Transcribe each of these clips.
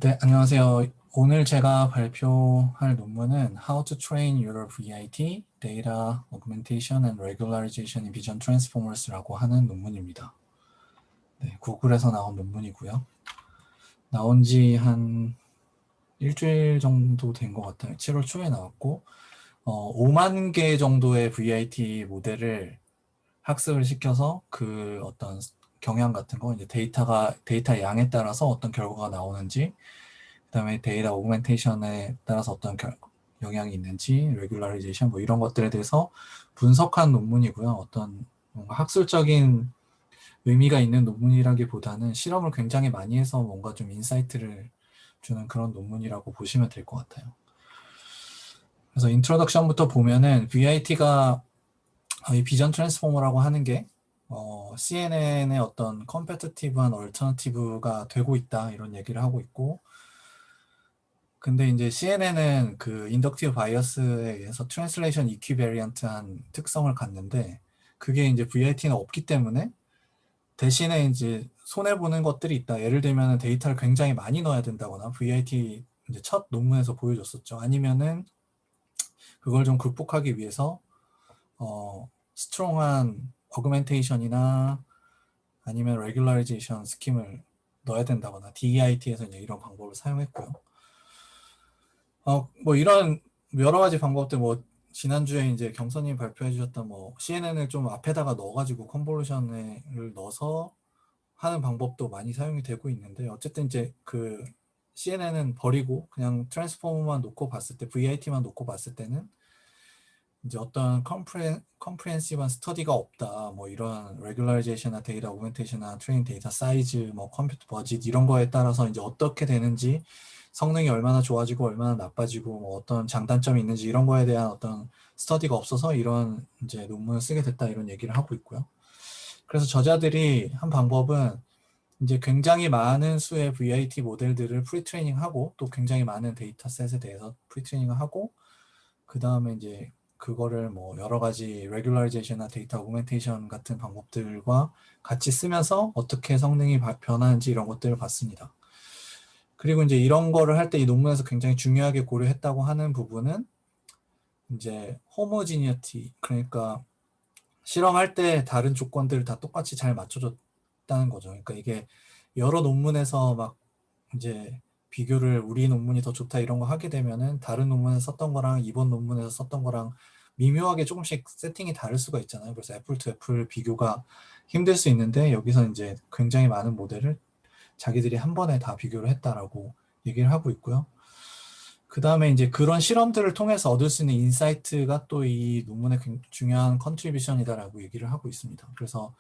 네, 안녕하세요. 오늘 제가 발표할 논문은 How to Train Your VIT Data Augmentation and Regularization in Vision Transformers라고 하는 논문입니다. 네, 구글에서 나온 논문이고요. 나온 지 한 일주일 정도 된 것 같아요. 7월 초에 나왔고 5만 개 정도의 VIT 모델을 학습을 시켜서 그 어떤 경향 같은 거, 이제 데이터 양에 따라서 어떤 결과가 나오는지, 그다음에 데이터 오그멘테이션에 따라서 어떤 영향이 있는지, 레귤러리제이션 뭐 이런 것들에 대해서 분석한 논문이고요. 어떤 뭔가 학술적인 의미가 있는 논문이라기보다는 실험을 굉장히 많이 해서 뭔가 좀 인사이트를 주는 그런 논문이라고 보시면 될 것 같아요. 그래서 인트로덕션부터 보면은 VIT가 이 비전 트랜스포머라고 하는 게 CNN의 어떤 컴페티티브한 얼터너티브가 되고 있다 이런 얘기를 하고 있고, 근데 이제 CNN은 그 인덕티브 바이어스에 의해서 트랜슬레이션 이퀴베리언트한 특성을 갖는데, 그게 이제 VIT는 없기 때문에 대신에 이제 손해 보는 것들이 있다. 예를 들면 데이터를 굉장히 많이 넣어야 된다거나, VIT 이제 첫 논문에서 보여줬었죠. 아니면은 그걸 좀 극복하기 위해서 스트롱한 어그멘테이션이나 아니면 레귤러리제이션 스킴을 넣어야 된다거나, DEIT에서 이제 이런 방법을 사용했고요. 뭐 이런 여러 가지 방법들, 뭐 지난주에 이제 경선님 발표해 주셨던 뭐 CNN을 좀 앞에다가 넣어가지고 컨볼루션을 넣어서 하는 방법도 많이 사용이 되고 있는데, 어쨌든 이제 그 CNN은 버리고 그냥 트랜스포머만 놓고 봤을 때, VIT만 놓고 봤을 때는 이제 어떤 컴프리헨시브한 스터디가 없다. 뭐 이런 레귤러리제이션이나 데이터 오그멘테이션이나 트레인 데이터 사이즈, 뭐 컴퓨터 버짓 이런 거에 따라서 이제 어떻게 되는지, 성능이 얼마나 좋아지고 얼마나 나빠지고 뭐 어떤 장단점이 있는지 이런 거에 대한 어떤 스터디가 없어서 이런 이제 논문을 쓰게 됐다 이런 얘기를 하고 있고요. 그래서 저자들이 한 방법은 이제 굉장히 많은 수의 VIT 모델들을 프리트레이닝하고, 또 굉장히 많은 데이터셋에 대해서 프리트레이닝을 하고, 그 다음에 이제 그거를 뭐 여러 가지 레귤러리제이션이나 데이터 오그멘테이션 같은 방법들과 같이 쓰면서 어떻게 성능이 변하는지 이런 것들을 봤습니다. 그리고 이제 이런 거를 할 때 이 논문에서 굉장히 중요하게 고려했다고 하는 부분은 이제 호모지니어티, 그러니까 실험할 때 다른 조건들을 다 똑같이 잘 맞춰줬다는 거죠. 그러니까 이게 여러 논문에서 막 이제 비교를 우리 논문이 더 좋다 이런 거 하게 되면은 다른 논문에서 썼던 거랑 이번 논문에서 썼던 거랑 미묘하게 조금씩 세팅이 다를 수가 있잖아요. 그래서 애플 투 애플 비교가 힘들 수 있는데, 여기서 이제 굉장히 많은 모델을 자기들이 한 번에 다 비교를 했다라고 얘기를 하고 있고요. 그 다음에 이제 그런 실험들을 통해서 얻을 수 있는 인사이트가 또 이 논문의 중요한 컨트리뷰션이다라고 얘기를 하고 있습니다. 그래서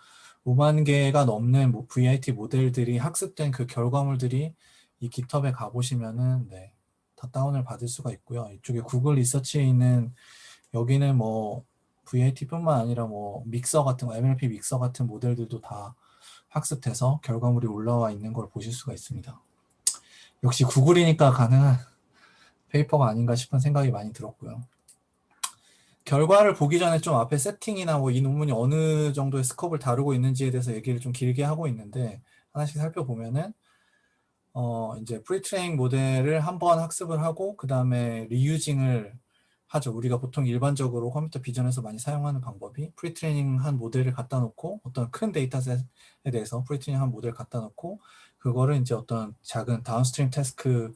5만 개가 넘는 VIT 모델들이 학습된 그 결과물들이 이 깃허브에 가보시면은 네, 다 다운을 받을 수가 있고요. 이쪽에 구글 리서치에 있는, 여기는 뭐 VIT뿐만 아니라 뭐 믹서 같은 거, MLP 믹서 같은 모델들도 다 학습돼서 결과물이 올라와 있는 걸 보실 수가 있습니다. 역시 구글이니까 가능한 페이퍼가 아닌가 싶은 생각이 많이 들었고요. 결과를 보기 전에 좀 앞에 세팅이나 뭐 이 논문이 어느 정도의 스컵을 다루고 있는지에 대해서 얘기를 좀 길게 하고 있는데, 하나씩 살펴보면은 이제 프리트레이닝 모델을 한번 학습을 하고 그 다음에 리유징을 하죠. 우리가 보통 일반적으로 컴퓨터 비전에서 많이 사용하는 방법이, 프리트레이닝 한 모델을 갖다 놓고 어떤 큰 데이터셋에 대해서 프리트레이닝 한 모델을 갖다 놓고 그거를 이제 어떤 작은 다운스트림 태스크에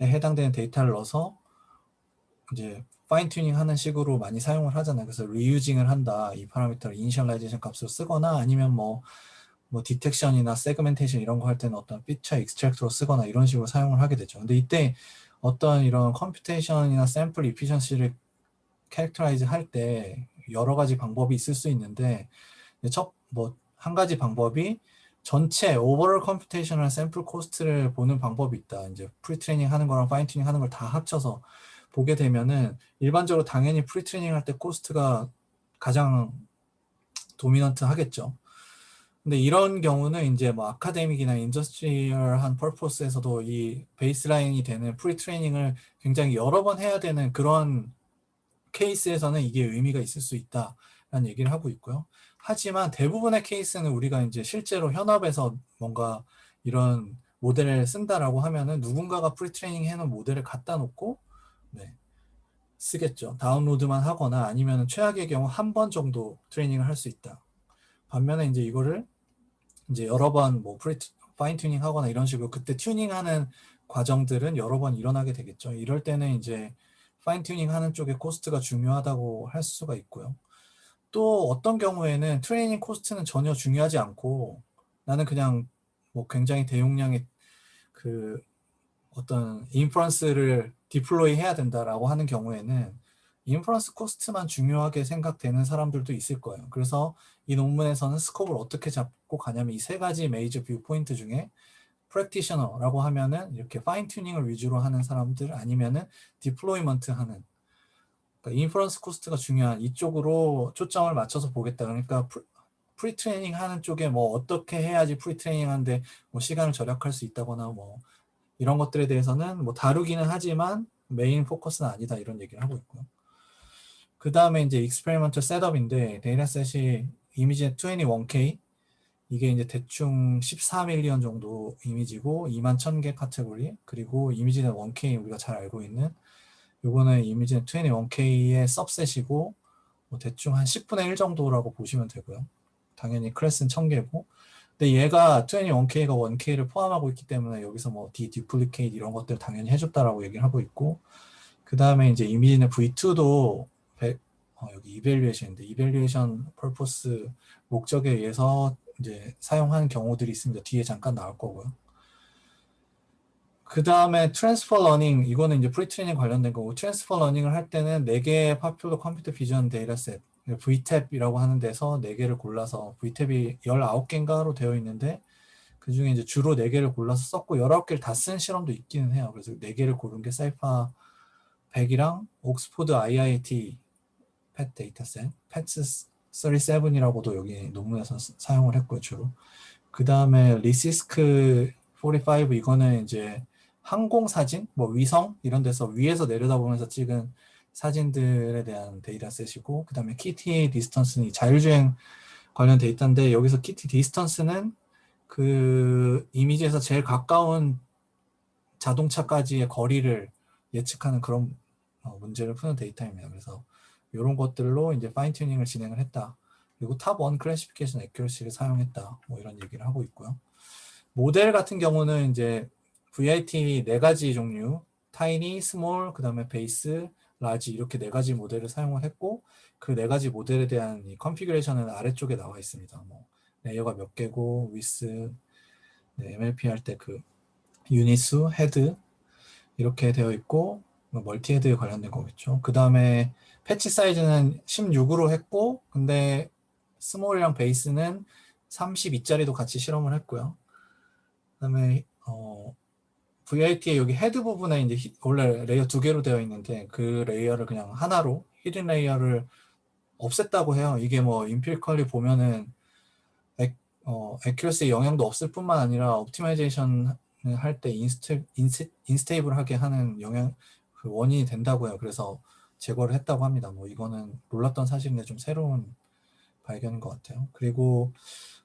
해당되는 데이터를 넣어서 이제 파인 튜닝 하는 식으로 많이 사용을 하잖아요. 그래서 리유징을 한다. 이 파라미터를 이니셜라이제이션 값으로 쓰거나, 아니면 뭐 디텍션이나 세그멘테이션 이런 거 할 때는 어떤 피처 익스트랙터로 쓰거나 이런 식으로 사용을 하게 되죠. 근데 이때 어떤 이런 컴퓨테이션이나 샘플 이피션시를 캐릭터라이즈 할 때 여러 가지 방법이 있을 수 있는데, 뭐 한 가지 방법이 전체 오버롤 컴퓨테이션이나 샘플 코스트를 보는 방법이 있다. 이제 프리트레이닝 하는 거랑 파인 튜닝 하는 걸 다 합쳐서 보게 되면은, 일반적으로 당연히 프리트레이닝 할 때 코스트가 가장 도미넌트 하겠죠. 근데 이런 경우는 이제 뭐 아카데믹이나 인더스트리얼한 퍼포스에서도 이 베이스라인이 되는 프리트레이닝을 굉장히 여러 번 해야 되는 그런 케이스에서는 이게 의미가 있을 수 있다라는 얘기를 하고 있고요. 하지만 대부분의 케이스는 우리가 이제 실제로 현업에서 뭔가 이런 모델을 쓴다라고 하면은 누군가가 프리트레이닝 해놓은 모델을 갖다 놓고 네, 쓰겠죠. 다운로드만 하거나 아니면 최악의 경우 한 번 정도 트레이닝을 할 수 있다. 반면에 이제 이거를 이제 여러 번 뭐 파인 튜닝 하거나 이런 식으로 그때 튜닝하는 과정들은 여러 번 일어나게 되겠죠. 이럴 때는 이제 파인 튜닝 하는 쪽에 코스트가 중요하다고 할 수가 있고요. 또 어떤 경우에는 트레이닝 코스트는 전혀 중요하지 않고 나는 그냥 뭐 굉장히 대용량의 그 어떤 인퍼런스를 디플로이 해야 된다라고 하는 경우에는 인퍼런스 코스트만 중요하게 생각되는 사람들도 있을 거예요. 그래서 이 논문에서는 스코프를 어떻게 잡고 가냐면 이 세 가지 메이저 뷰 포인트 중에 프랙티셔너라고 하면은 이렇게 파인 튜닝을 위주로 하는 사람들 아니면은 디플로이먼트 하는 그러니까 인퍼런스 코스트가 중요한 이쪽으로 초점을 맞춰서 보겠다. 그러니까 프리 트레이닝 하는 쪽에 뭐 어떻게 해야지 프리 트레이닝 하는데 뭐 시간을 절약할 수 있다거나 뭐 이런 것들에 대해서는 뭐 다루기는 하지만 메인 포커스는 아니다 이런 얘기를 하고 있고요. 그 다음에 이제 익스페리먼털 셋업인데 데이터셋이 이미지 21K 이게 이제 대충 14밀리언 정도 이미지고 2만 1000개 카테고리 그리고 이미지는 1K 우리가 잘 알고 있는 요거는 이미지는 21K의 सब셋이고 뭐 대충 한 10분의 1 정도라고 보시면 되고요. 당연히 클래스는 1000개고 근데 얘가 21K가 1K를 포함하고 있기 때문에 여기서 뭐 디플리케이트 이런 것들 당연히 해줬다라고 얘기를 하고 있고 그 다음에 이제 이미지는 V2도 여기 이밸류에이션인데 이밸류에이션 퍼포스 목적에 의해서 이제 사용하는 경우들이 있습니다. 뒤에 잠깐 나올 거고요. 그 다음에 트랜스퍼 러닝 이거는 이제 프리트레이닝 관련된 거고 트랜스퍼 러닝을 할 때는 4개의 파퓰러 컴퓨터 비전 데이터셋 VTAP이라고 하는 데서 4개를 골라서 VTAP이 19개인가로 되어 있는데 그 중에 이제 주로 4개를 골라서 썼고 19개를 다 쓴 실험도 있기는 해요. 그래서 4개를 고른 게 사이파 100이랑 옥스포드 IIT 펫 데이터셋, 펫스 37이라고도 여기 논문에서 사용을 했고요, 주로. 그 다음에 리시스크 45 이거는 이제 항공 사진, 뭐 위성 이런 데서 위에서 내려다보면서 찍은 사진들에 대한 데이터셋이고 그 다음에 키티 디스턴스는 자율주행 관련 데이터인데 여기서 키티 디스턴스는 그 이미지에서 제일 가까운 자동차까지의 거리를 예측하는 그런 문제를 푸는 데이터입니다. 그래서 이런 것들로 이제 파인 튜닝을 진행을 했다. 그리고 탑1 클래시피케이션 애큐러시를 사용했다. 뭐 이런 얘기를 하고 있고요. 모델 같은 경우는 이제 VIT 4가지 종류, 타이니, 스몰, 그 다음에 베이스, 라지 이렇게 4가지 모델을 사용을 했고 그 4가지 모델에 대한 이 컨피그레이션은 아래쪽에 나와 있습니다. 뭐 레이어가 몇 개고, 위스, 네, MLP 할 때 그 유닛수, 헤드 이렇게 되어 있고 멀티 헤드에 관련된 거겠죠. 그 다음에 패치 사이즈는 16으로 했고 근데 스몰이랑 베이스는 32짜리도 같이 실험을 했고요. 그 다음에 VIT의 여기 헤드 부분에 이제 원래 레이어 2개로 되어 있는데 그 레이어를 그냥 하나로 히든 레이어를 없앴다고 해요. 이게 뭐 인필컬리 보면은 애큐러시에 영향도 없을 뿐만 아니라 옵티마이제이션 할 때 인스테이블하게 하는 영향 그 원인이 된다고 해요. 그래서 제거를 했다고 합니다. 뭐 이거는 몰랐던 사실인데 좀 새로운 발견인 것 같아요. 그리고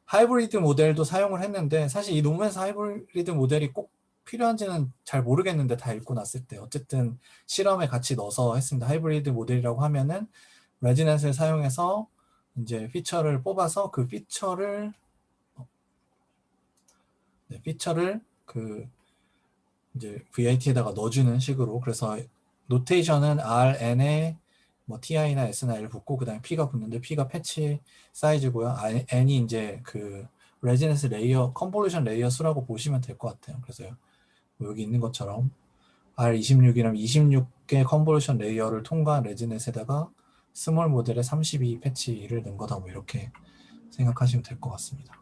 하이브리드 모델도 사용을 했는데 사실 이 논문에서 하이브리드 모델이 꼭 필요한지는 잘 모르겠는데 다 읽고 났을 때 어쨌든 실험에 같이 넣어서 했습니다. 하이브리드 모델이라고 하면은 레지넷을 사용해서 이제 피처를 뽑아서 그 피처를 그 이제 VIT에다가 넣어주는 식으로 그래서 노테이션은 RN에 뭐 TI나 S나 L 붙고 그 다음에 P가 붙는데 P가 패치 사이즈고요. N이 이제 그 레지던스 레이어 컨볼루션 레이어 수라고 보시면 될 것 같아요. 그래서 뭐 여기 있는 것처럼 R26이라면 26개 컨볼루션 레이어를 통과한 레지넷에다가 스몰 모델에 32 패치를 넣은 거다 뭐 이렇게 생각하시면 될 것 같습니다.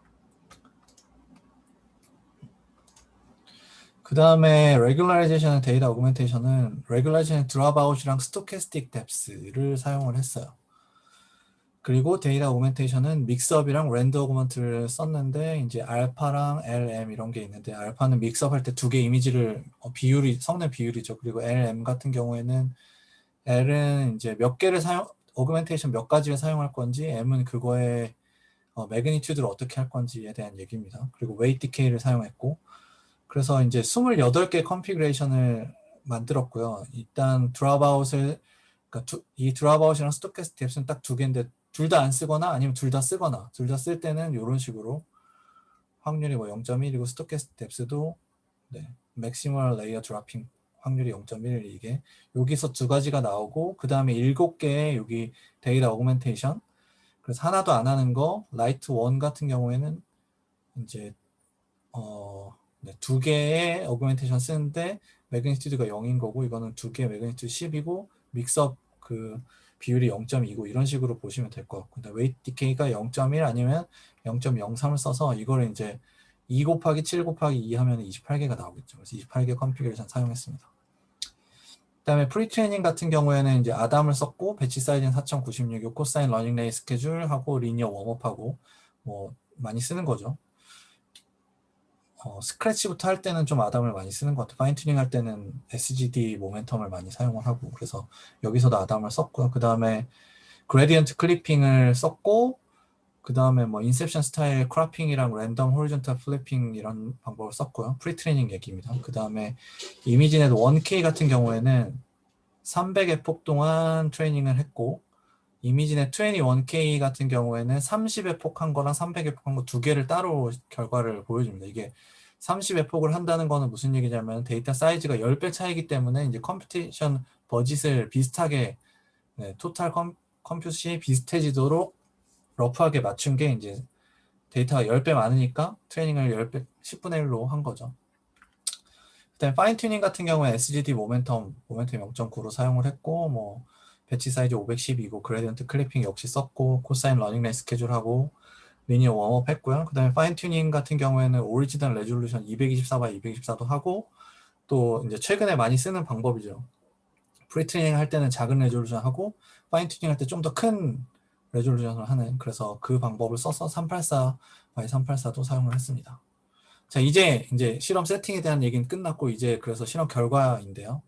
그 다음에 레귤라이제이션 데이터 오그멘테이션은 레귤라이제이션 드랍아웃이랑 스토캐스틱 뎁스를 사용을 했어요. 그리고 데이터 오그멘테이션은 믹스업이랑 랜더 오그먼트를 썼는데 이제 알파랑 LM 이런 게 있는데 알파는 믹스업 할 때 2개 이미지를 비율이 성능 비율이죠. 그리고 LM 같은 경우에는 L은 이제 몇 개를 오그멘테이션 몇 가지를 사용할 건지 M은 그거의 매그니튜드를 어떻게 할 건지에 대한 얘기입니다. 그리고 웨이트 디케이를 사용했고 그래서 이제 28개 컨피그레이션을 만들었고요. 일단 드랍아웃을, 그러니까 이 드랍아웃이랑 스토캐스틱 뎁스는 딱 두 개인데 둘 다 안 쓰거나 아니면 둘 다 쓰거나, 둘 다 쓸 때는 이런 식으로 확률이 뭐 0.1이고 스토캐스틱 뎁스도 네, 맥시멀 레이어 드랍핑 확률이 0.1 이게 여기서 두 가지가 나오고, 그 다음에 7개의 여기 데이터 어그멘테이션. 그래서 하나도 안 하는 거 라이트 1 같은 경우에는 이제 네, 두 개의 어그멘테이션 쓰는데 매그니튜드가 0인 거고, 이거는 두 개 매그니튜드 10이고 믹스업 그 비율이 0.2고 이런 식으로 보시면 될 것 같고, 근데 웨이트 디케이가 0.1 아니면 0.03을 써서 이거를 이제 2 곱하기 7 곱하기 2 하면 28개가 나오겠죠. 그래서 28개 컨피그레이션 사용했습니다. 그 다음에 프리트레이닝 같은 경우에는 이제 아담을 썼고, 배치 사이즈는 4.96, 코사인 러닝 레이 스케줄 하고 리니어 웜업하고 뭐 많이 쓰는 거죠. 스크래치부터 할 때는 좀 아담을 많이 쓰는 것 같아요. 파인 튜닝 할 때는 SGD 모멘텀을 많이 사용을 하고, 그래서 여기서도 아담을 썼고요. 그 다음에 그레디언트 클리핑을 썼고, 그 다음에 뭐 인셉션 스타일 크로핑이랑 랜덤 호리존탈 플래핑 이런 방법을 썼고요. 프리트레이닝 얘기입니다. 그 다음에 이미지넷 1K 같은 경우에는 300의 폭 동안 트레이닝을 했고, 이미지넷 21K 같은 경우에는 30의 폭한 거랑 300의 폭한 거 두 개를 따로 결과를 보여줍니다. 이게 30의 폭을 한다는 거는 무슨 얘기냐면 데이터 사이즈가 10배 차이기 때문에 이제 컴퓨테이션 버짓을 비슷하게, 네, 토탈 컴퓨트이 비슷해지도록 러프하게 맞춘 게 이제 데이터가 10배 많으니까 트레이닝을 10배, 10분의 1로 한 거죠. 그다음에 파인 튜닝 같은 경우에 SGD 모멘텀 0.9로 사용을 했고, 뭐 배치 사이즈 510이고 그레디언트 클리핑 역시 썼고, 코사인 러닝 레이 스케줄하고 리니어 웜업 했고요. 그 다음에 파인 튜닝 같은 경우에는 오리지널 레졸루션 224 x 224도 하고, 또 이제 최근에 많이 쓰는 방법이죠. 프리트레이닝 할 때는 작은 레졸루션 하고 파인 튜닝 할 때 좀 더 큰 레졸루션을 하는, 그래서 그 방법을 써서 384 x 384도 사용을 했습니다. 자, 이제 실험 세팅에 대한 얘기는 끝났고, 이제 그래서 실험 결과인데요.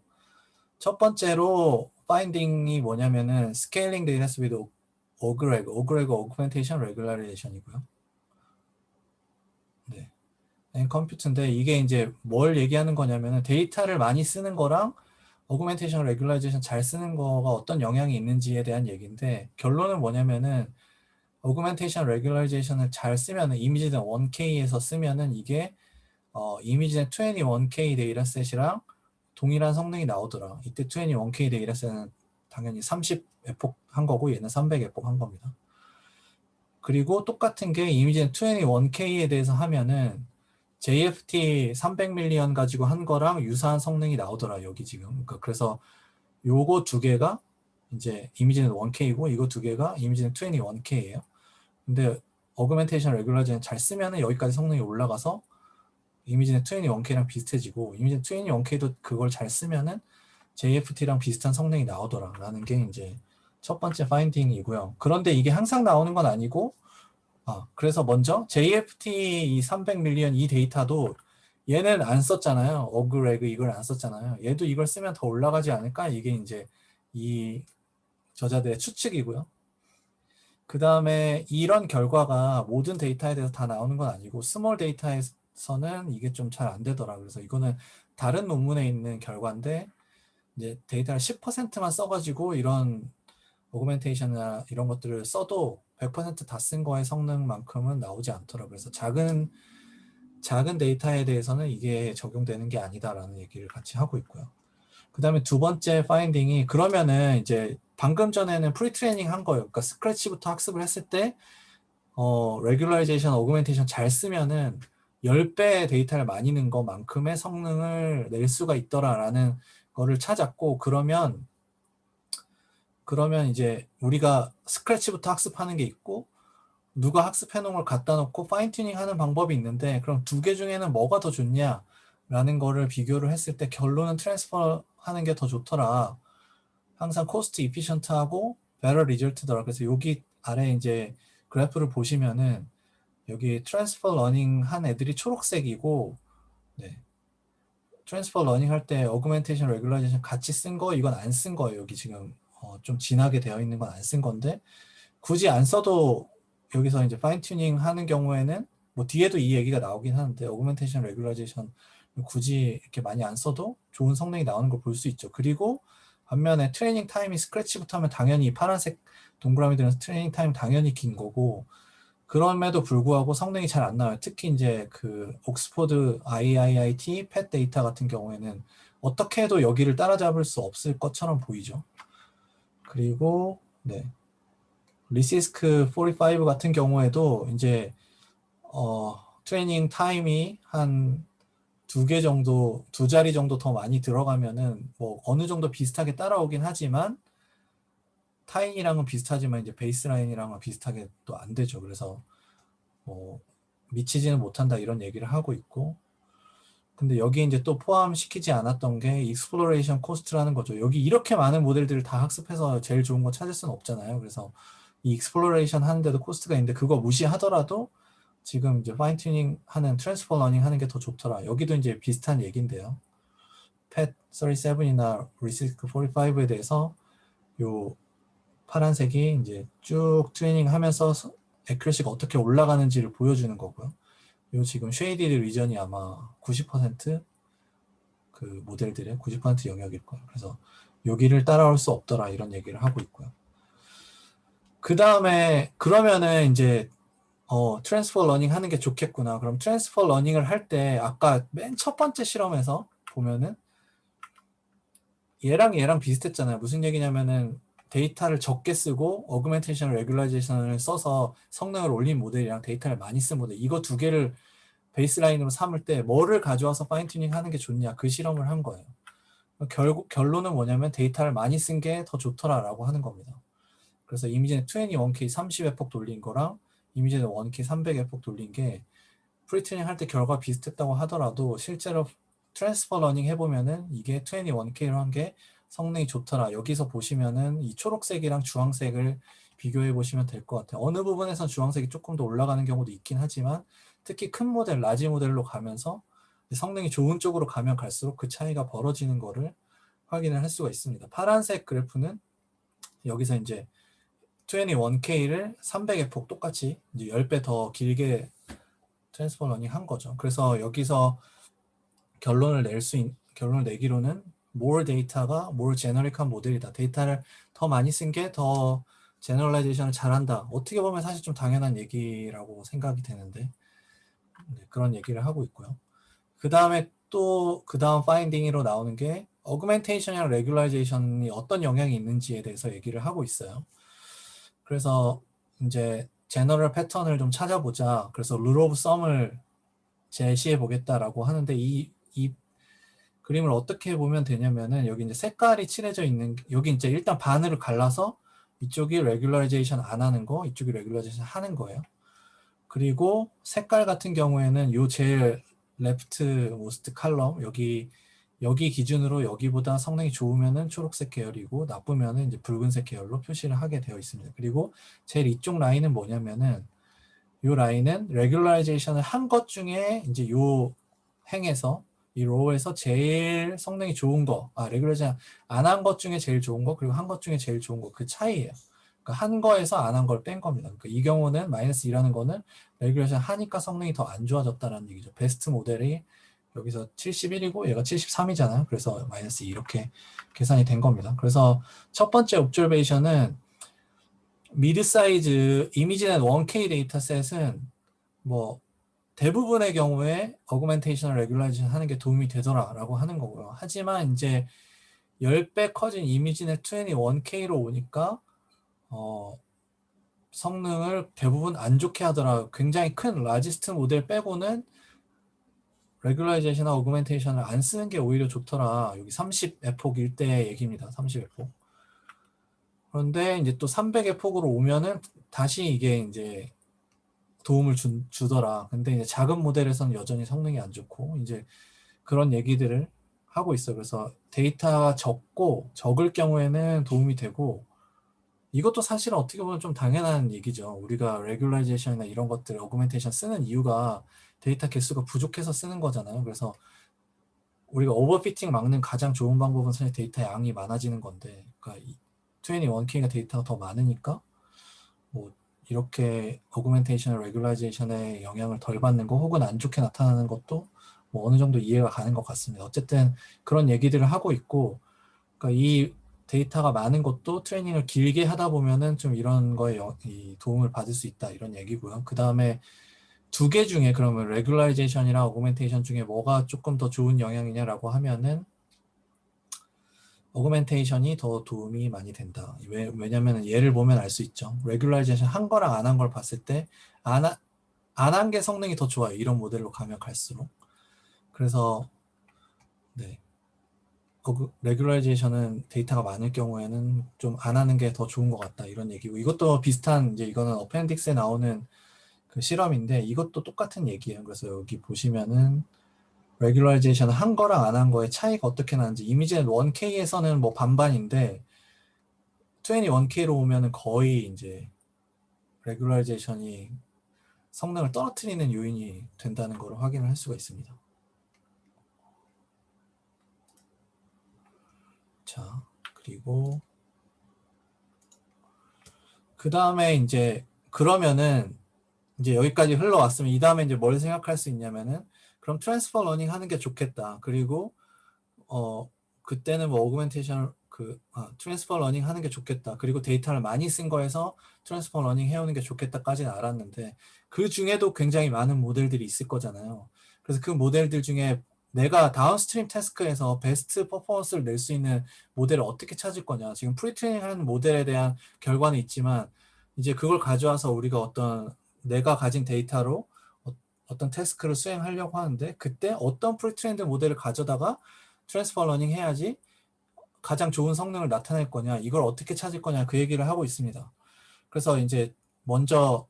첫 번째로 파인딩이 뭐냐면은 스케일링 데이터 with 오그레그 어그멘테이션 레귤라리제이션이고요. 네. 컴퓨터인데 이게 이제 뭘 얘기하는 거냐면은 데이터를 많이 쓰는 거랑 어그멘테이션 레귤라이제이션 잘 쓰는 거가 어떤 영향이 있는지에 대한 얘기인데, 결론은 뭐냐면은 어그멘테이션 레귤라이제이션을 잘 쓰면은 이미지는 1K에서 쓰면은 이게 이미지는 21K 데이터셋이랑 동일한 성능이 나오더라. 이때 21K 데이터셋은 당연히 30 에폭 한 거고 얘는 300 에폭 한 겁니다. 그리고 똑같은 게 이미지는 21K에 대해서 하면은 JFT 300밀리언 가지고 한 거랑 유사한 성능이 나오더라, 여기 지금. 그러니까 그래서 요거 두 개가 이제 이미지는 1K고 이거 두 개가 이미지는 21K예요. 근데 어그멘테이션 레귤라이제이션 잘 쓰면은 여기까지 성능이 올라가서 이미지는 21K랑 비슷해지고, 이미지는 21K도 그걸 잘 쓰면은 JFT랑 비슷한 성능이 나오더라라는 게 이제 첫 번째 파인딩이고요. 그런데 이게 항상 나오는 건 아니고, 그래서 먼저 JFT 이 300밀리언 이 데이터도 얘는 안 썼잖아요. 어그레그 이걸 안 썼잖아요. 얘도 이걸 쓰면 더 올라가지 않을까? 이게 이제 이 저자들의 추측이고요. 그 다음에 이런 결과가 모든 데이터에 대해서 다 나오는 건 아니고 스몰 데이터에서는 이게 좀 잘 안 되더라. 그래서 이거는 다른 논문에 있는 결과인데, 이제 데이터를 10%만 써가지고 이런 오그멘테이션이나 이런 것들을 써도 100% 다 쓴 거의 성능만큼은 나오지 않더라고요. 그래서 작은 데이터에 대해서는 이게 적용되는 게 아니다라는 얘기를 같이 하고 있고요. 그 다음에 두 번째 파인딩이, 그러면은 이제 방금 전에는 프리트레이닝 한 거예요. 그러니까 스크래치부터 학습을 했을 때 레귤라이제이션, 오그멘테이션 잘 쓰면은 10배 데이터를 많이 넣은 것만큼의 성능을 낼 수가 있더라라는 거를 찾았고, 그러면 이제 우리가 스크래치부터 학습하는 게 있고 누가 학습해 놓은 걸 갖다 놓고 파인 튜닝 하는 방법이 있는데, 그럼 두 개 중에는 뭐가 더 좋냐라는 거를 비교를 했을 때 결론은 트랜스퍼 하는 게 더 좋더라. 항상 코스트 이피션트하고 베러 리절트더라. 그래서 여기 아래 이제 그래프를 보시면은 여기 트랜스퍼 러닝 한 애들이 초록색이고, 네. 트랜스퍼 러닝 할 때 어그멘테이션 레귤라이제이션 같이 쓴 거, 이건 안 쓴 거예요. 여기 지금 좀 진하게 되어 있는 건 안 쓴 건데, 굳이 안 써도 여기서 이제 파인 튜닝 하는 경우에는 뭐 뒤에도 이 얘기가 나오긴 하는데 어그멘테이션 레귤라이제이션 굳이 이렇게 많이 안 써도 좋은 성능이 나오는 걸 볼 수 있죠. 그리고 반면에 트레이닝 타임이 스크래치부터 하면 당연히 파란색 동그라미 들은 트레이닝 타임 당연히 긴 거고, 그럼에도 불구하고 성능이 잘 안 나와요. 특히 이제 그 옥스포드 IIIT 팻 데이터 같은 경우에는 어떻게 해도 여기를 따라잡을 수 없을 것처럼 보이죠. 그리고 네, 리시스크 45 같은 경우에도 이제 트레이닝 타임이 한 2개 정도, 2자리 정도 더 많이 들어가면은 뭐 어느 정도 비슷하게 따라오긴 하지만 타인이랑은 비슷하지만 이제 베이스라인이랑은 비슷하게 또 안 되죠. 그래서 뭐 미치지는 못한다 이런 얘기를 하고 있고, 근데 여기 이제 또 포함시키지 않았던 게 익스플로레이션 코스트라는 거죠. 여기 이렇게 많은 모델들을 다 학습해서 제일 좋은 거 찾을 수는 없잖아요. 그래서 이 익스플로레이션 하는데도 코스트가 있는데 그거 무시하더라도 지금 이제 파인 튜닝 하는 트랜스퍼 러닝 하는 게 더 좋더라. 여기도 이제 비슷한 얘기인데요. 팻 37이나 리시스크 45에 대해서 요 파란색이 이제 쭉 트레이닝 하면서 애큐러시가 어떻게 올라가는지를 보여주는 거고요. 요 지금 쉐이디드 리전이 아마 90%그 모델들의 90% 영역일 거예요. 그래서 여기를 따라올 수 없더라 이런 얘기를 하고 있고요. 그 다음에 그러면은 이제 트랜스퍼 러닝 하는 게 좋겠구나. 그럼 트랜스퍼 러닝을 할 때 아까 맨 첫 번째 실험에서 보면은 얘랑 비슷했잖아요. 무슨 얘기냐면은 데이터를 적게 쓰고 어그멘테이션 레귤라이제이션을 써서 성능을 올린 모델이랑 데이터를 많이 쓴 모델, 이거 두 개를 베이스라인으로 삼을 때 뭐를 가져와서 파인 튜닝 하는 게 좋냐, 그 실험을 한 거예요. 결국 결론은 뭐냐면 데이터를 많이 쓴 게 더 좋더라라고 하는 겁니다. 그래서 이미지는 21K 30에폭 돌린 거랑 이미지는 1K 300에폭 돌린 게 프리튜닝 할 때 결과 비슷했다고 하더라도 실제로 트랜스퍼 러닝 해보면은 이게 21K로 한 게 성능이 좋더라. 여기서 보시면은 이 초록색이랑 주황색을 비교해 보시면 될 것 같아요. 어느 부분에선 주황색이 조금 더 올라가는 경우도 있긴 하지만 특히 큰 모델, 라지 모델로 가면서 성능이 좋은 쪽으로 가면 갈수록 그 차이가 벌어지는 거를 확인을 할 수가 있습니다. 파란색 그래프는 여기서 이제 21K를 300의 폭 똑같이 이제 10배 더 길게 트랜스퍼 러닝 한 거죠. 그래서 여기서 결론을 내기로는 more 데이터가 more 제너릭한 모델이다. 데이터를 더 많이 쓴 게 더 제너럴라이제이션을 잘한다. 어떻게 보면 사실 좀 당연한 얘기라고 생각이 되는데 네, 그런 얘기를 하고 있고요. 그 다음에 또 그 다음 파인딩으로 나오는 게 어그멘테이션이랑 레귤라이제이션이 어떤 영향이 있는지에 대해서 얘기를 하고 있어요. 그래서 이제 제너럴 패턴을 좀 찾아보자. 그래서 룰 오브 썸을 제시해 보겠다라고 하는데 이 그림을 어떻게 보면 되냐면은 여기 이제 색깔이 칠해져 있는, 여기 이제 일단 반으로 갈라서 이쪽이 레귤라이제이션 안 하는 거, 이쪽이 레귤라이제이션 하는 거예요. 그리고 색깔 같은 경우에는 요 제일 레프트 모스트 칼럼, 여기 기준으로 여기보다 성능이 좋으면은 초록색 계열이고 나쁘면은 이제 붉은색 계열로 표시를 하게 되어 있습니다. 그리고 제일 이쪽 라인은 뭐냐면은 요 라인은 레귤라이제이션을 한 것 중에 이제 요 행에서 이 로우에서 제일 성능이 좋은 거, 레귤레이션 안 한 것 중에 제일 좋은 거, 그리고 한 것 중에 제일 좋은 거, 그 차이예요. 그러니까 한 거에서 안 한 걸 뺀 겁니다. 그러니까 이 경우는 마이너스 2라는 거는 레귤레이션 하니까 성능이 더 안 좋아졌다는 얘기죠. 베스트 모델이 여기서 71이고 얘가 73이잖아요. 그래서 마이너스 2 이렇게 계산이 된 겁니다. 그래서 첫 번째 옵저베이션은 미드 사이즈 이미지넷 1K 데이터셋은 뭐 대부분의 경우에 어그멘테이션 레귤라이제이션 하는 게 도움이 되더라라고 하는 거고요. 하지만 이제 10배 커진 이미지넷 21K로 오니까 성능을 대부분 안 좋게 하더라. 굉장히 큰 라지스트 모델 빼고는 레귤라이제이션이나 어그멘테이션을 안 쓰는 게 오히려 좋더라. 여기 30에폭일 때 얘기입니다. 30에폭. 그런데 이제 또 300에폭으로 오면은 다시 이게 이제 도움을 주더라. 근데 이제 작은 모델에서는 여전히 성능이 안 좋고 이제 그런 얘기들을 하고 있어요. 그래서 데이터가 적을 경우에는 도움이 되고, 이것도 사실은 어떻게 보면 좀 당연한 얘기죠. 우리가 레귤라이제이션이나 이런 것들 어그멘테이션 쓰는 이유가 데이터 개수가 부족해서 쓰는 거잖아요. 그래서 우리가 오버피팅 막는 가장 좋은 방법은 사실 데이터 양이 많아지는 건데, 그러니까 21K가 데이터가 더 많으니까 뭐 이렇게 어그멘테이션 레귤라이제이션의 영향을 덜 받는 거 혹은 안 좋게 나타나는 것도 뭐 어느 정도 이해가 가는 것 같습니다. 어쨌든 그런 얘기들을 하고 있고, 그러니까 이 데이터가 많은 것도 트레이닝을 길게 하다 보면은 좀 이런 거에 이 도움을 받을 수 있다 이런 얘기고요. 그 다음에 두 개 중에 그러면 레귤라이제이션이랑 어그멘테이션 중에 뭐가 조금 더 좋은 영향이냐라고 하면은 어그멘테이션이 더 도움이 많이 된다. 왜냐면 얘를 보면 알 수 있죠. 레귤라이제이션 한 거랑 안 한 걸 봤을 때 안 한 게 성능이 더 좋아요. 이런 모델로 가면 갈수록. 그래서 네. 레귤라이제이션은 데이터가 많을 경우에는 좀 안 하는 게 더 좋은 것 같다 이런 얘기고, 이것도 비슷한 이제 이거는 어펜딕스에 나오는 그 실험인데 이것도 똑같은 얘기예요. 그래서 여기 보시면은 레귤라이제이션 한 거랑 안 한 거의 차이가 어떻게 나는지, 이미지는 1K에서는 뭐 반반인데 21K로 오면은 거의 이제 레귤라이제이션이 성능을 떨어뜨리는 요인이 된다는 걸 확인을 할 수가 있습니다. 자, 그리고 그 다음에 이제 그러면은 이제 여기까지 흘러왔으면 이 다음에 이제 뭘 생각할 수 있냐면은, 그럼 트랜스퍼 러닝 하는 게 좋겠다. 그리고 그때는 뭐 오그멘테이션 트랜스퍼 러닝 하는 게 좋겠다. 그리고 데이터를 많이 쓴 거에서 트랜스퍼 러닝 해오는 게 좋겠다까지는 알았는데, 그 중에도 굉장히 많은 모델들이 있을 거잖아요. 그래서 그 모델들 중에 내가 다운스트림 태스크에서 베스트 퍼포먼스를 낼 수 있는 모델을 어떻게 찾을 거냐. 지금 프리트레이닝 하는 모델에 대한 결과는 있지만 이제 그걸 가져와서 우리가 내가 가진 데이터로 어떤 태스크를 수행하려고 하는데, 그때 어떤 프리트레인드 모델을 가져다가 트랜스퍼 러닝 해야지 가장 좋은 성능을 나타낼 거냐, 이걸 어떻게 찾을 거냐, 그 얘기를 하고 있습니다. 그래서 이제 먼저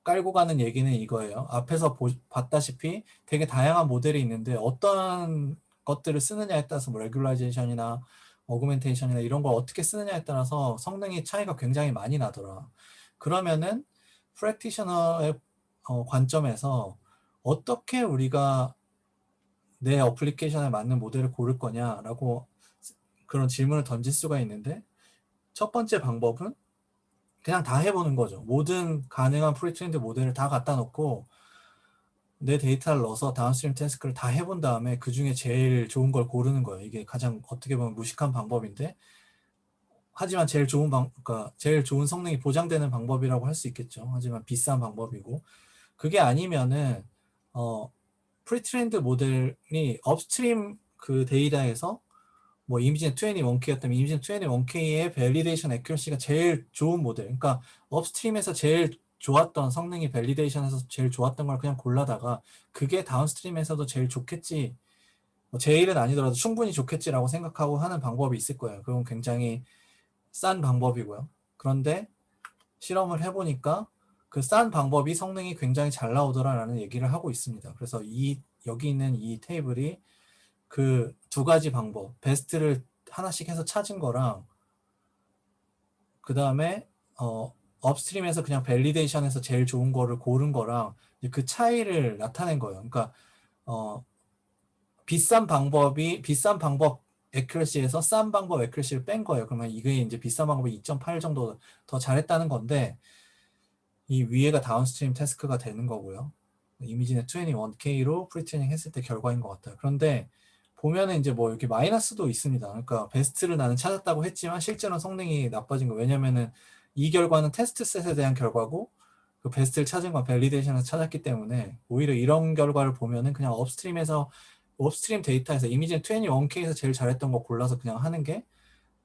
깔고 가는 얘기는 이거예요. 앞에서 봤다시피 되게 다양한 모델이 있는데 어떤 것들을 쓰느냐에 따라서 뭐 레귤라이제이션이나 어그멘테이션이나 이런 걸 어떻게 쓰느냐에 따라서 성능이 차이가 굉장히 많이 나더라. 그러면은 프랙티셔너의 관점에서 어떻게 우리가 내 어플리케이션에 맞는 모델을 고를 거냐라고 그런 질문을 던질 수가 있는데, 첫 번째 방법은 그냥 다 해보는 거죠. 모든 가능한 프리트레인드 모델을 다 갖다 놓고 내 데이터를 넣어서 다운스트림 태스크를 다 해본 다음에 그 중에 제일 좋은 걸 고르는 거예요. 이게 가장 어떻게 보면 무식한 방법인데, 하지만 그러니까 제일 좋은 성능이 보장되는 방법이라고 할 수 있겠죠. 하지만 비싼 방법이고, 그게 아니면은 프리트레인드 모델이 업스트림 그 데이터에서 뭐 이미지는 21K였다면 이미지는 21K의 밸리데이션 애큐러시가 제일 좋은 모델, 그러니까 업스트림에서 제일 좋았던 성능이 밸리데이션에서 제일 좋았던 걸 그냥 골라다가 그게 다운스트림에서도 제일 좋겠지, 뭐 제일은 아니더라도 충분히 좋겠지라고 생각하고 하는 방법이 있을 거예요. 그건 굉장히 싼 방법이고요. 그런데 실험을 해보니까 그 싼 방법이 성능이 굉장히 잘 나오더라라는 얘기를 하고 있습니다. 그래서 여기 있는 이 테이블이 그 두 가지 방법, 베스트를 하나씩 해서 찾은 거랑 그 다음에 업스트림에서 그냥 밸리데이션에서 제일 좋은 거를 고른 거랑 그 차이를 나타낸 거예요. 그러니까 비싼 방법 애큐러시에서 싼 방법 애큐러시를 뺀 거예요. 그러면 이게 이제 비싼 방법이 2.8 정도 더 잘했다는 건데, 이 위에가 다운스트림 태스크가 되는 거고요. 이미지는 21K로 프리트레이닝 했을 때 결과인 것 같아요. 그런데 보면은 이제 뭐 이렇게 마이너스도 있습니다. 그러니까 베스트를 나는 찾았다고 했지만 실제로는 성능이 나빠진 거. 왜냐면은 이 결과는 테스트 셋에 대한 결과고 그 베스트를 찾은 건 밸리데이션에서 찾았기 때문에, 오히려 이런 결과를 보면은 그냥 업스트림 데이터에서 이미지는 21K에서 제일 잘했던 거 골라서 그냥 하는 게,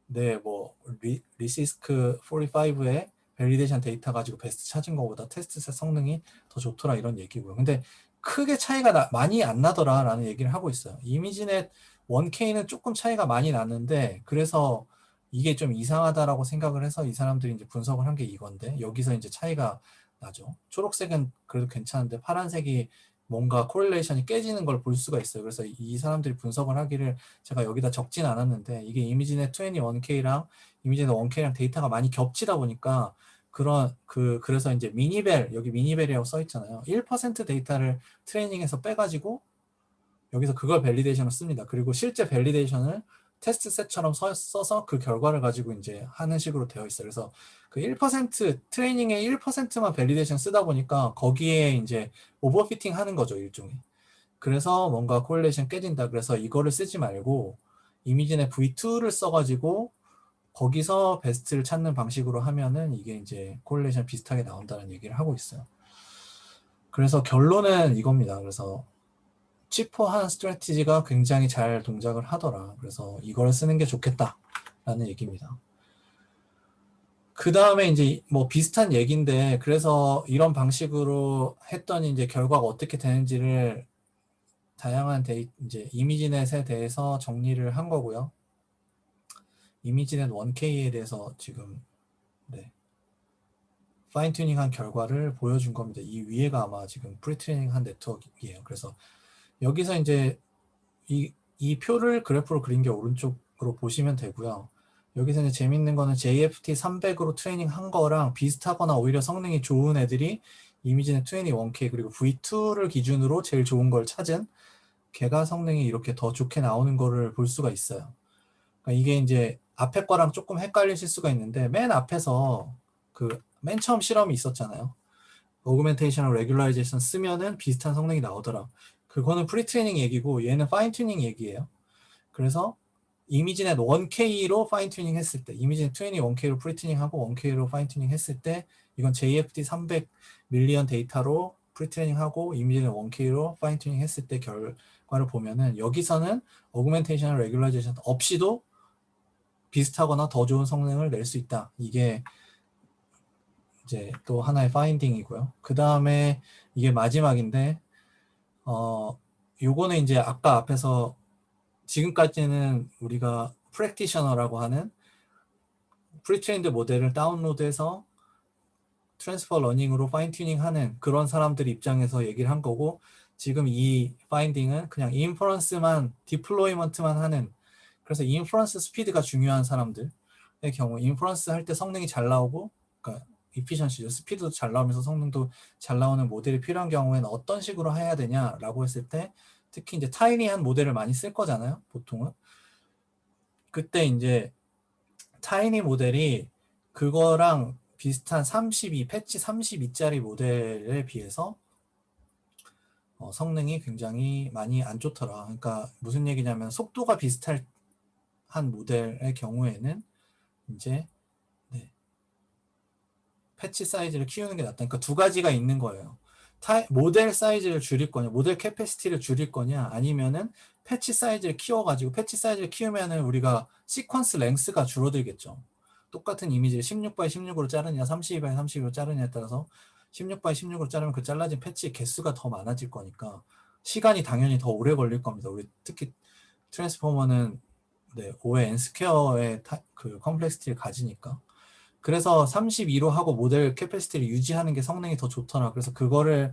네, 뭐 리시스크 45의 밸리데이션 데이터 가지고 베스트 찾은 거보다 테스트셋 성능이 더 좋더라 이런 얘기고요. 근데 크게 차이가 많이 안 나더라라는 얘기를 하고 있어요. 이미지넷 1K는 조금 차이가 많이 났는데, 그래서 이게 좀 이상하다라고 생각을 해서 이 사람들이 이제 분석을 한 게 이건데, 여기서 이제 차이가 나죠. 초록색은 그래도 괜찮은데 파란색이 뭔가 코릴레이션이 깨지는 걸 볼 수가 있어요. 그래서 이 사람들이 분석을 하기를 제가 여기다 적진 않았는데, 이게 이미지넷 21K랑 이미지넷 1K랑 데이터가 많이 겹치다 보니까 그래서 이제 여기 미니벨이라고 써 있잖아요. 1% 데이터를 트레이닝해서 빼가지고 여기서 그걸 밸리데이션을 씁니다. 그리고 실제 밸리데이션을 테스트 셋처럼 써서 그 결과를 가지고 이제 하는 식으로 되어 있어요. 그래서 그 1% 트레이닝의 1%만 밸리데이션 쓰다 보니까 거기에 이제 오버피팅 하는 거죠, 일종의. 그래서 뭔가 코릴레이션 깨진다. 그래서 이거를 쓰지 말고 이미진의 V2를 써가지고 거기서 베스트를 찾는 방식으로 하면은 이게 이제 코릴레이션 비슷하게 나온다는 얘기를 하고 있어요. 그래서 결론은 이겁니다. 그래서 치포한 스트래티지가 굉장히 잘 동작을 하더라. 그래서 이걸 쓰는 게 좋겠다라는 얘기입니다. 그 다음에 이제 뭐 비슷한 얘기인데, 그래서 이런 방식으로 했더니 이제 결과가 어떻게 되는지를 다양한 이제 이미지넷에 대해서 정리를 한 거고요. 이미지넷 1K에 대해서 지금 파인 튜닝한 결과를 보여준 겁니다. 이 위에가 아마 지금 프리트레이닝한 네트워크이에요. 그래서 여기서 이제 이 표를 그래프로 그린 게 오른쪽으로 보시면 되고요. 여기서 이제 재밌는 거는 JFT 300으로 트레이닝 한 거랑 비슷하거나 오히려 성능이 좋은 애들이 이미지넷 21K 그리고 V2를 기준으로 제일 좋은 걸 찾은 걔가 성능이 이렇게 더 좋게 나오는 거를 볼 수가 있어요. 그러니까 이게 이제 앞에 거랑 조금 헷갈리실 수가 있는데 맨 앞에서 맨 처음 실험이 있었잖아요. 오그멘테이션 레귤라이제이션 쓰면은 비슷한 성능이 나오더라. 그거는 프리트레이닝 얘기고 얘는 파인 튜닝 얘기예요. 그래서 이미지넷 1K로 파인 튜닝 했을 때, 이미지넷 21K로 프리트레이닝하고 1K로 파인 튜닝 했을 때 이건 JFT 300 밀리언 데이터로 프리트레이닝하고 이미지넷 1K로 파인 튜닝 했을 때 결과를 보면은 여기서는 오그멘테이션 레귤라이제이션 없이도 비슷하거나 더 좋은 성능을 낼 수 있다. 이게 이제 또 하나의 파인딩이고요. 그 다음에 이게 마지막인데, 요거는 이제 아까 앞에서 지금까지는 우리가 프랙티셔너라고 하는 프리트레인드 모델을 다운로드해서 트랜스퍼 러닝으로 파인 튜닝하는 그런 사람들 입장에서 얘기를 한 거고, 지금 이 파인딩은 그냥 인퍼런스만 디플로이먼트만 하는, 그래서 인퍼런스 스피드가 중요한 사람들의 경우 인퍼런스 할 때 성능이 잘 나오고, 그러니까 이피션시죠. 스피드도 잘 나오면서 성능도 잘 나오는 모델이 필요한 경우에는 어떤 식으로 해야 되냐라고 했을 때 특히 이제 타이니한 모델을 많이 쓸 거잖아요. 보통은. 그때 이제 타이니 모델이 그거랑 비슷한 32, 패치 32짜리 모델에 비해서 성능이 굉장히 많이 안 좋더라. 그러니까 무슨 얘기냐면 속도가 비슷한 모델의 경우에는 이제 패치 사이즈를 키우는 게 낫다. 그러니까 두 가지가 있는 거예요. 모델 사이즈를 줄일 거냐, 모델 캐패시티를 줄일 거냐, 아니면은 패치 사이즈를 키워가지고 패치 사이즈를 키우면은 우리가 시퀀스 랭스가 줄어들겠죠. 똑같은 이미지를 16x 16으로 자르냐, 32x 32로 자르냐에 따라서 16x 16으로 자르면 그 잘라진 패치 개수가 더 많아질 거니까 시간이 당연히 더 오래 걸릴 겁니다. 우리 특히 트랜스포머는 5의 n 스퀘어의 그 컴플렉시티를 가지니까. 그래서 32로 하고 모델 캐패시티를 유지하는 게 성능이 더 좋더라. 그래서 그거를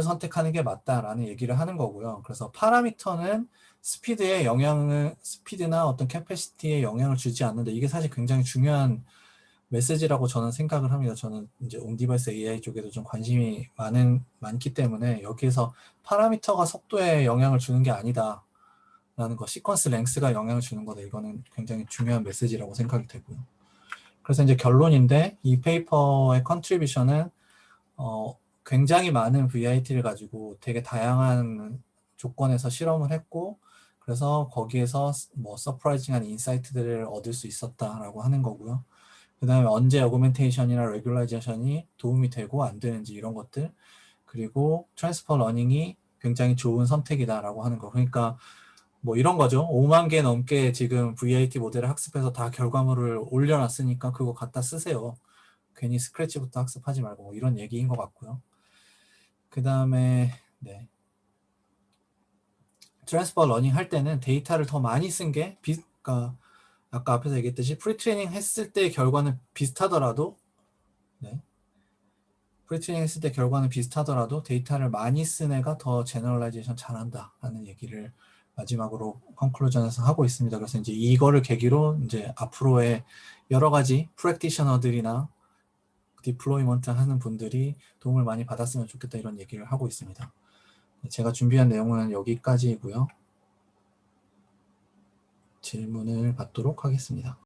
선택하는 게 맞다라는 얘기를 하는 거고요. 그래서 파라미터는 스피드나 어떤 캐패시티에 영향을 주지 않는데 이게 사실 굉장히 중요한 메시지라고 저는 생각을 합니다. 저는 이제 온디바이스 AI 쪽에도 좀 관심이 많기 때문에 여기에서 파라미터가 속도에 영향을 주는 게 아니다. 라는 거, 시퀀스 랭스가 영향을 주는 거다. 이거는 굉장히 중요한 메시지라고 생각이 되고요. 그래서 이제 결론인데 이 페이퍼의 컨트리뷰션은 굉장히 많은 VIT를 가지고 되게 다양한 조건에서 실험을 했고 그래서 거기에서 뭐 서프라이징한 인사이트들을 얻을 수 있었다라고 하는 거고요. 그 다음에 언제 어그멘테이션이나 레귤라이제이션이 도움이 되고 안 되는지 이런 것들 그리고 트랜스퍼 러닝이 굉장히 좋은 선택이다라고 하는 거. 그러니까 뭐 이런 거죠. 5만 개 넘게 지금 VIT 모델을 학습해서 다 결과물을 올려놨으니까 그거 갖다 쓰세요. 괜히 스크래치부터 학습하지 말고 뭐 이런 얘기인 것 같고요. 그 다음에 트랜스퍼 러닝 할 때는 데이터를 더 많이 쓴 게 그러니까 아까 앞에서 얘기했듯이 프리트레이닝 했을 때 결과는 비슷하더라도 프리트레이닝 했을 때 결과는 비슷하더라도 데이터를 많이 쓴 애가 더 제너럴라이제이션 잘한다 라는 얘기를 마지막으로 컨클루전에서 하고 있습니다. 그래서 이제 이거를 계기로 이제 앞으로의 여러 가지 프랙티셔너들이나 디플로이먼트 하는 분들이 도움을 많이 받았으면 좋겠다 이런 얘기를 하고 있습니다. 제가 준비한 내용은 여기까지이고요. 질문을 받도록 하겠습니다.